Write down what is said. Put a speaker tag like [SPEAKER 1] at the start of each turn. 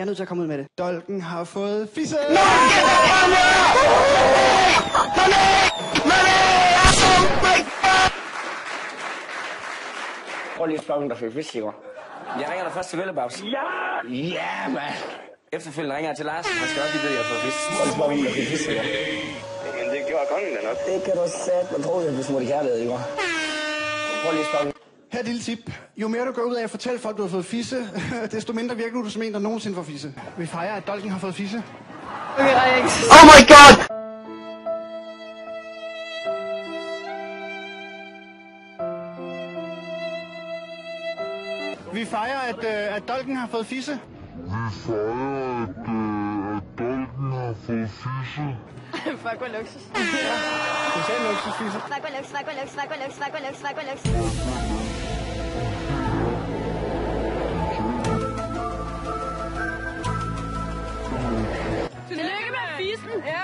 [SPEAKER 1] Jeg er nødt til at komme ud med det. Dolken har fået fisse!
[SPEAKER 2] Prøv lige at spørge, om der fik fisk i går. Jeg ringer dig først til Vellebabs. Ja! Ja, mand! Efterfølgende ringer jeg til Lars. Han skal også lige vide, at jeg har fået fisk. Prøv lige at spørge, om der fik fisk i går.
[SPEAKER 3] Men det gjorde kongen da nok.
[SPEAKER 2] Det kan du sætte. Man tror, jeg blev smurt i kærlighed i går. Prøv lige at spørge.
[SPEAKER 1] Her er et lille tip. Jo mere du går ud af at fortælle folk, du har fået fisse, desto mindre virker du som en, der nogensinde får fisse. Vi fejrer, at Dolken har fået fisse.
[SPEAKER 4] Okay, Alex.
[SPEAKER 2] Oh my god!
[SPEAKER 1] Vi fejrer, at Dolken har fået fisse.
[SPEAKER 4] Fuck, hvor luksus.
[SPEAKER 1] Du sagde luksusfisse.
[SPEAKER 4] Fuck, hvor luksus, fuck, hvor luksus, fuck, hvor luksus, fuck, hvor luksus, fuck, hvor luksus. Tillykke med fissen. Ja.